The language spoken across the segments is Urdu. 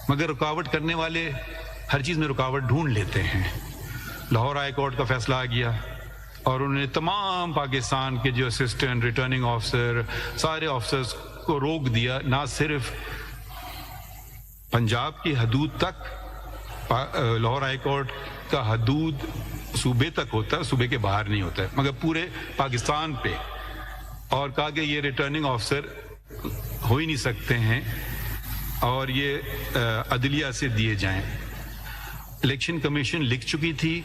مگر رکاوٹ کرنے والے ہر چیز میں رکاوٹ ڈھونڈ لیتے ہیں. لاہور ہائی کورٹ کا فیصلہ آ گیا اور انہوں نے تمام پاکستان کے جو اسسٹنٹ ریٹرننگ آفیسر سارے آفیسرز کو روک دیا. نہ صرف پنجاب کی حدود تک، لاہور ہائی کورٹ کا حدود صوبے تک ہوتا ہے، صوبے کے باہر نہیں ہوتا ہے، مگر پورے پاکستان پہ. اور کہا کہ یہ ریٹرننگ آفیسر ہو ہی نہیں سکتے ہیں اور یہ عدلیہ سے دیے جائیں. الیکشن کمیشن لکھ چکی تھی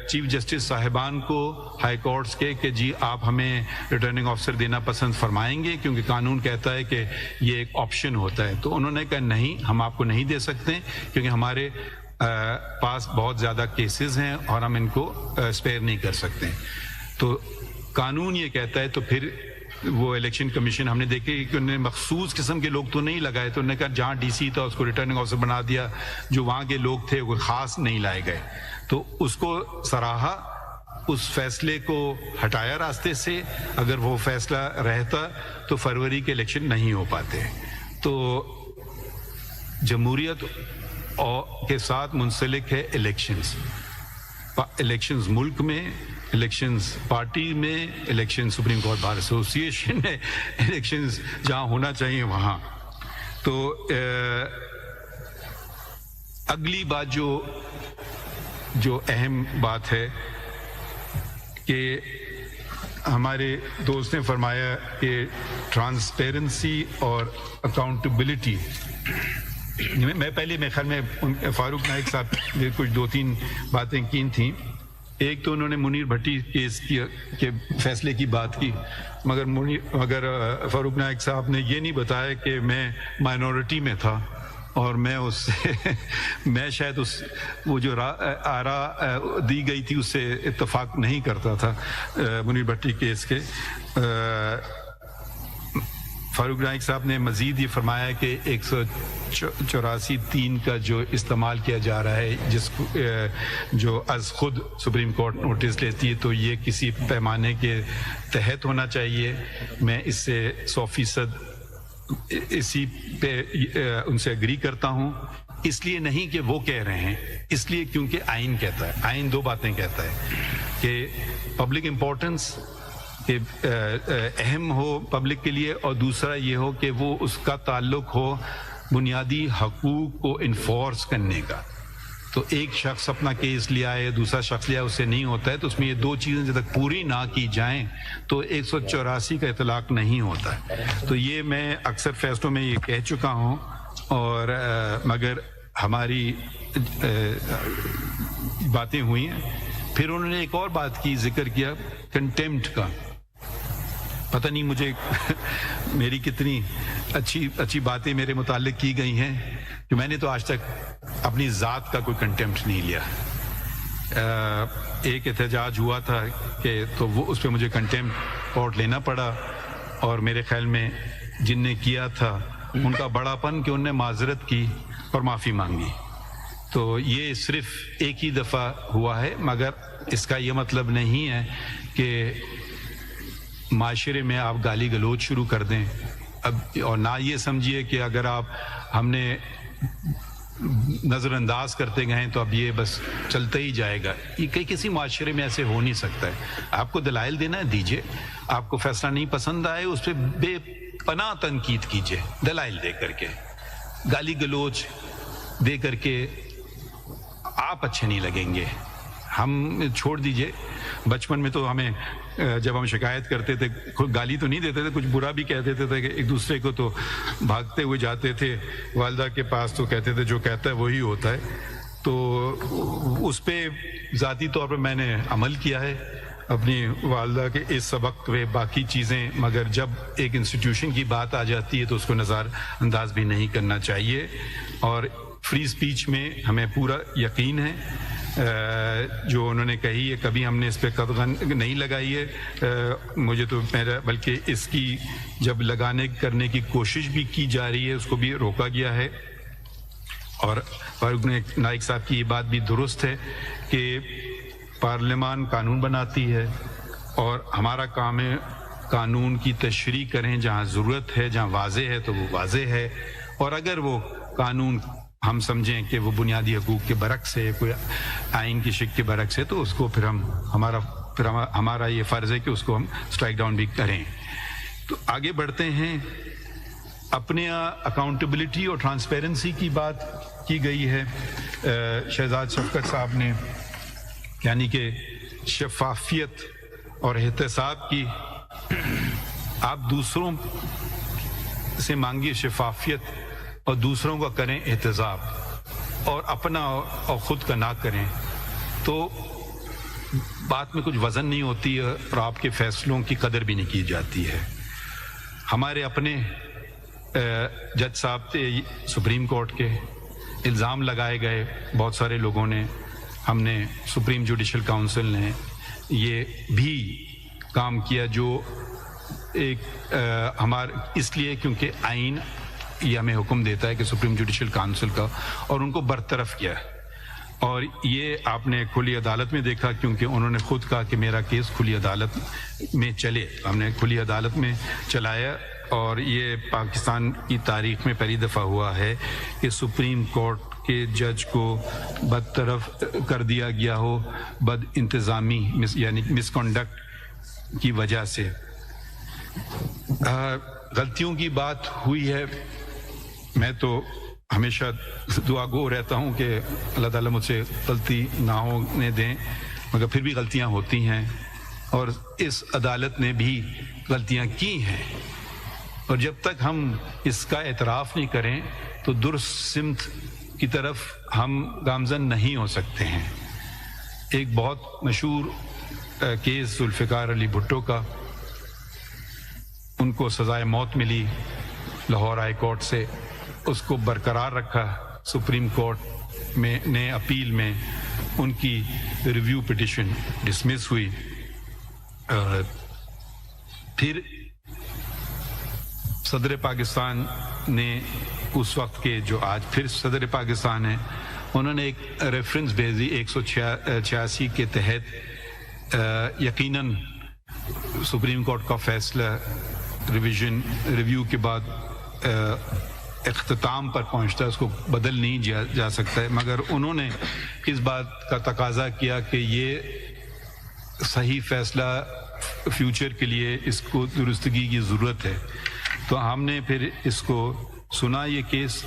چیف جسٹس صاحبان کو ہائی کورٹس کے کہ جی آپ ہمیں ریٹرننگ آفیسر دینا پسند فرمائیں گے کیونکہ قانون کہتا ہے کہ یہ ایک آپشن ہوتا ہے. تو انہوں نے کہا نہیں، ہم آپ کو نہیں دے سکتے کیونکہ ہمارے پاس بہت زیادہ کیسز ہیں اور ہم ان کو اسپیئر نہیں کر سکتے. تو قانون یہ کہتا ہے. تو پھر وہ الیکشن کمیشن ہم نے دیکھے کہ انہوں نے مخصوص قسم کے لوگ تو نہیں لگائے، تو انہوں نے کہا جہاں ڈی سی تھا اس کو ریٹرننگ آفیسر بنا دیا، جو وہاں کے لوگ تھے وہ خاص نہیں لائے گئے. تو اس کو سراہا، اس فیصلے کو ہٹایا راستے سے. اگر وہ فیصلہ رہتا تو فروری کے الیکشن نہیں ہو پاتے. تو جمہوریت کے ساتھ منسلک ہے الیکشنز. الیکشنز ملک میں، الیکشنز پارٹی میں، election supreme court bar association میں، الیکشنز جہاں ہونا چاہیے وہاں. تو اگلی بات جو اہم بات ہے کہ ہمارے دوست نے فرمایا کہ ٹرانسپیرنسی اور اکاؤنٹیبلٹی. میں پہلے میرے خیال میں فاروق نائک صاحب نے کچھ 2-3 باتیں کی تھیں. ایک تو انہوں نے منیر بھٹی کیس کے فیصلے کی بات کی، مگر فاروق نائک صاحب نے یہ نہیں بتایا کہ میں مائنورٹی میں تھا اور میں اس سے میں شاید وہ جو آراء دی گئی تھی اس سے اتفاق نہیں کرتا تھا منیر بھٹی کیس کے. فاروق نائک صاحب نے مزید یہ فرمایا کہ 184(3) کا جو استعمال کیا جا رہا ہے جو از خود سپریم کورٹ نوٹس لیتی ہے، تو یہ کسی پیمانے کے تحت ہونا چاہیے. میں اس سے 100% اسی پہ ان سے اگری کرتا ہوں. اس لیے نہیں کہ وہ کہہ رہے ہیں، اس لیے کیونکہ آئین کہتا ہے. آئین 2 باتیں کہتا ہے کہ پبلک امپورٹنس کہ اہم ہو پبلک کے لیے، اور دوسرا یہ ہو کہ وہ اس کا تعلق ہو بنیادی حقوق کو انفورس کرنے کا. تو ایک شخص اپنا کیس لیا ہے، دوسرا شخص لیا ہے، اس سے نہیں ہوتا ہے. تو اس میں یہ 2 چیزیں جب تک پوری نہ کی جائیں تو 184 کا اطلاق نہیں ہوتا ہے. تو یہ میں اکثر فیصلوں میں یہ کہہ چکا ہوں. اور مگر ہماری باتیں ہوئی ہیں. پھر انہوں نے ایک اور بات کی، ذکر کیا کنٹیمپٹ کا. پتہ نہیں مجھے میری کتنی اچھی باتیں میرے متعلق کی گئی ہیں کہ میں نے تو آج تک اپنی ذات کا کوئی کنٹیمپٹ نہیں لیا. ایک احتجاج ہوا تھا کہ تو وہ اس پہ مجھے کنٹیمپٹ کورٹ لینا پڑا، اور میرے خیال میں جن نے کیا تھا ان کا بڑا پن کہ ان نے معذرت کی اور معافی مانگی. تو یہ صرف ایک ہی دفعہ ہوا ہے، مگر اس کا یہ مطلب نہیں ہے کہ معاشرے میں آپ گالی گلوچ شروع کر دیں. اب اور نہ یہ سمجھیے کہ اگر آپ ہم نے نظر انداز کرتے گئے تو اب یہ بس چلتا ہی جائے گا. یہ کسی معاشرے میں ایسے ہو نہیں سکتا ہے. آپ کو دلائل دینا ہے دیجئے، آپ کو فیصلہ نہیں پسند آئے اس پہ بے پناہ تنقید کیجئے دلائل دے کر کے. گالی گلوچ دے کر کے آپ اچھے نہیں لگیں گے. ہم چھوڑ دیجئے. بچپن میں تو ہمیں جب ہم شکایت کرتے تھے گالی تو نہیں دیتے تھے، کچھ برا بھی کہہ دیتے تھے کہ ایک دوسرے کو، تو بھاگتے ہوئے جاتے تھے والدہ کے پاس تو کہتے تھے جو کہتا ہے وہی ہوتا ہے. تو اس پہ ذاتی طور پر میں نے عمل کیا ہے اپنی والدہ کے اس سبق پہ. باقی چیزیں مگر جب ایک انسٹیٹیوشن کی بات آ جاتی ہے تو اس کو نظر انداز بھی نہیں کرنا چاہیے. اور فری اسپیچ میں ہمیں پورا یقین ہے. جو انہوں نے کہی ہے کبھی ہم نے اس پہ قدغن نہیں لگائی ہے. مجھے تو میرا بلکہ اس کی جب لگانے کرنے کی کوشش بھی کی جا رہی ہے اس کو بھی روکا گیا ہے. اور فاروق نائک صاحب کی یہ بات بھی درست ہے کہ پارلیمان قانون بناتی ہے اور ہمارا کام ہے قانون کی تشریح کریں. جہاں ضرورت ہے، جہاں واضح ہے تو وہ واضح ہے، اور اگر وہ قانون ہم سمجھیں کہ وہ بنیادی حقوق کے برعکس ہے, کوئی آئین کی شک کے برعکس ہے, تو اس کو پھر ہمارا یہ فرض ہے کہ اس کو ہم اسٹرائک ڈاؤن بھی کریں. تو آگے بڑھتے ہیں. اپنے اکاؤنٹیبلٹی اور ٹرانسپیرنسی کی بات کی گئی ہے شہزاد شفقت صاحب نے, یعنی کہ شفافیت اور احتساب کی. آپ دوسروں سے مانگیے شفافیت اور دوسروں کا کریں احتساب, اور اپنا اور خود کا نہ کریں, تو بات میں کچھ وزن نہیں ہوتی ہے اور آپ کے فیصلوں کی قدر بھی نہیں کی جاتی ہے. ہمارے اپنے جج صاحب تھے سپریم کورٹ کے, الزام لگائے گئے بہت سارے لوگوں نے, ہم نے سپریم جوڈیشل کاؤنسل نے یہ بھی کام کیا جو ایک اس لیے کیونکہ آئین یہ ہمیں حکم دیتا ہے کہ سپریم جوڈیشل کاؤنسل کا, اور ان کو برطرف کیا. اور یہ آپ نے کھلی عدالت میں دیکھا, کیونکہ انہوں نے خود کہا کہ میرا کیس کھلی عدالت میں چلے, ہم نے کھلی عدالت میں چلایا. اور یہ پاکستان کی تاریخ میں پہلی دفعہ ہوا ہے کہ سپریم کورٹ کے جج کو برطرف کر دیا گیا ہو بد انتظامی یعنی مس کنڈکٹ کی وجہ سے. غلطیوں کی بات ہوئی ہے, میں تو ہمیشہ دعا گو رہتا ہوں کہ اللہ تعالیٰ مجھ سے غلطی نہ ہونے دیں, مگر پھر بھی غلطیاں ہوتی ہیں, اور اس عدالت نے بھی غلطیاں کی ہیں. اور جب تک ہم اس کا اعتراف نہیں کریں تو درست سمت کی طرف ہم گامزن نہیں ہو سکتے ہیں. ایک بہت مشہور کیس ذوالفقار علی بھٹو کا, ان کو سزائے موت ملی لاہور ہائی کورٹ سے, اس کو برقرار رکھا. سپریم کورٹ میں نے اپیل میں ان کی ریویو پٹیشن ڈسمس ہوئی. پھر صدر پاکستان نے اس وقت کے جو آج پھر صدر پاکستان ہیں, انہوں نے ایک ریفرنس بھیجی 186 کے تحت. یقیناً سپریم کورٹ کا فیصلہ ریویو کے بعد اختتام پر پہنچتا ہے, اس کو بدل نہیں جا سکتا ہے, مگر انہوں نے اس بات کا تقاضا کیا کہ یہ صحیح فیصلہ فیوچر کے لیے اس کو درستگی کی ضرورت ہے. تو ہم نے پھر اس کو سنا. یہ کیس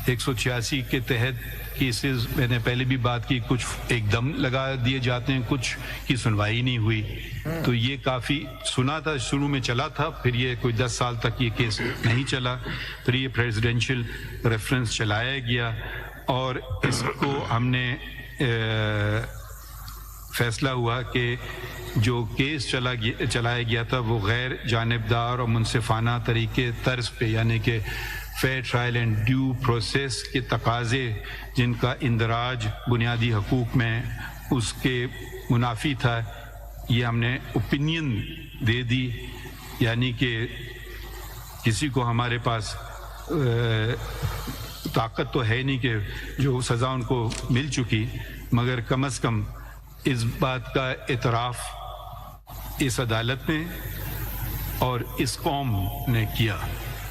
186 کے تحت کیسز میں نے پہلے بھی بات کی, کچھ ایک دم لگا دیے جاتے ہیں, کچھ کی سنوائی نہیں ہوئی. تو یہ کافی سنا تھا, شروع میں چلا تھا, پھر یہ کوئی 10 سال تک یہ کیس نہیں چلا, پھر یہ پریزیڈینشیل ریفرنس چلایا گیا, اور اس کو ہم نے فیصلہ ہوا کہ جو کیس چلایا گیا تھا وہ غیر جانبدار اور منصفانہ طریقے طرز پہ, یعنی کہ fair trial and due process کے تقاضے جن کا اندراج بنیادی حقوق میں اس کے منافی تھا, یہ ہم نے اوپینین دے دی. یعنی کہ کسی کو ہمارے پاس طاقت تو ہے نہیں کہ جو سزا ان کو مل چکی, مگر کم از کم اس بات کا اعتراف اس عدالت نے اور اس قوم نے کیا.